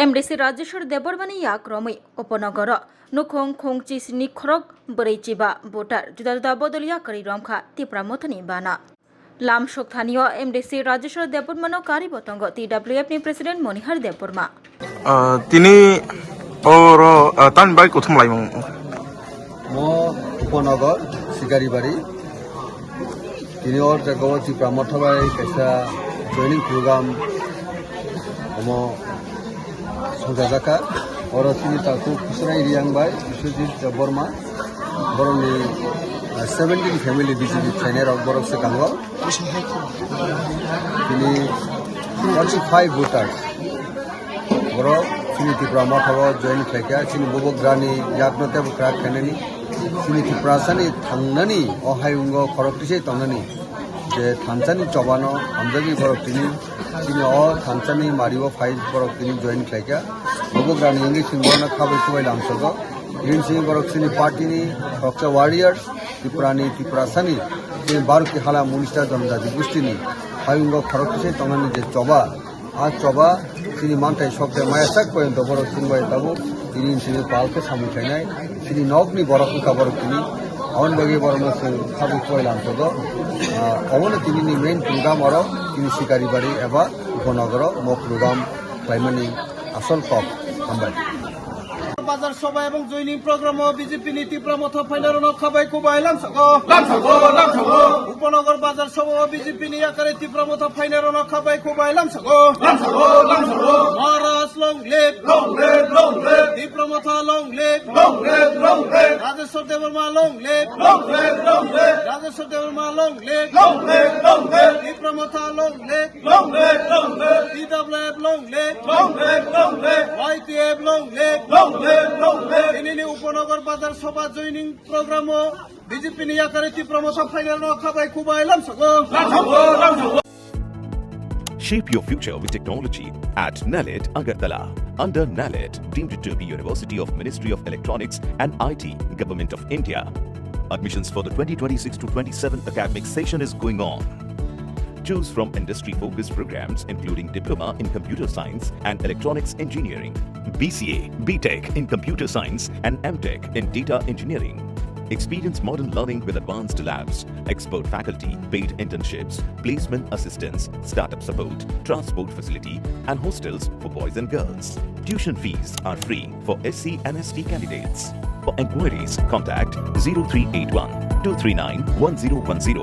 एमडिसि राजेश्वर देबरमानि याक्रमै उपनगर नुखं खोंची सिनि खरक बरैचिबा भोटार जुदा जुदा बदलिया करी रमखा तिप्रा मथनि बाना लाम शक्थानियो एमडिसि राजेश्वर देबरमानो कारी बतंग TWF नि प्रेसिडेंट मनिहार देबरमा তিনি ওর তান বাই কোথাও লাইমং উপনগর শিকারিবাড়ি তিনি ওর জায়গা প্রামথবাই কাইসা জয়নিং প্রোগ্রাম সংজাজাকা ওর তিনি তাকে খুচরাই রিয়াংবাই বিশ্বজিৎ বর্মা বরংনি 17 ফ্যামিলি বিজেপি ট্রেনের বরং সে গাঙ্গ তিনি 45 ভোটার্স বড় তিনি ত্রিপুরা মাথাও জয়েন খাইকা তিনি ববগ্রানি ইয়াকনতে বক্রা খাইनानि তিনি ত্রিপুরাসাनि थांनानि अहायुंग खरकटिसे तंनानि जे थामसानि चबानो हमजागि बरकटिनि তিনি थामसानि मारिव फाइज बरकटिनि जয়েन खाइका बबग्रानि इंगि सिंगना खाबै खुबै लामसग ग्रीन सिंह बरकटिनि पार्टीनि रक्षा वारियर्स त्रिपुरानि त्रिपुरासानि जे बारकी हाला मुनिस्टा जनजाति गोष्ठीनि हायुंग खरकटिसे तंनानि जे चबा आ चबा তিনি মানটাই সবচেয়ে মায়াসাক পর্যন্ত বড় সিংবাই তাবু তিনি তিনি পালকে সামু খাইনাই তিনি নগনি বড় কুকা বড় তিনি আওন বাগে বড় নসল খাবু কইলাম তগ অবনে তিনি মেইন প্রোগ্রাম আর তিনি শিকারি বাড়ি এবা উপনগর ম প্রোগ্রাম ক্লাইমানি আসল কপ আমবাই বাজার সভা এবং জয়নিং প্রোগ্রাম বিজেপি নীতি প্রমথ ফাইনাল খাবাই কুবাইলাম উপনগর বাজার সভা বিজেপি নি আকারে তীব্রমথ ফাইনাল খাবাই কুবাইলাম মহারাজ লং লেপ তীব্রমথ লং লেপ রাজেশ্বর দেবর্মা লং লেপ রাজেশ্বর দেবর্মা লং লেপ তীব্রমথ লং লেপ TWF লং লেপ YTF লং লেপ তিনি উপনগর বাজার সভা জয়নিং প্রোগ্রাম বিজেপি নি আকারে তীব্রমথ ফাইনাল খাবাই কুবাইলাম Shape your future with technology at NALED Agartala. Under NALED, deemed to be University of Ministry of Electronics and IT, Government of India. Admissions for the 2026 to 27 academic session is going on. Choose from industry-focused programs including Diploma in Computer Science and Electronics Engineering, BCA, BTech in Computer Science and MTech in Data Engineering. Experience modern learning with advanced labs, expert faculty, paid internships, placement assistance, startup support, transport facility and hostels for boys and girls. Tuition fees are free for SC and ST candidates. For enquiries, contact 0381 239 1010.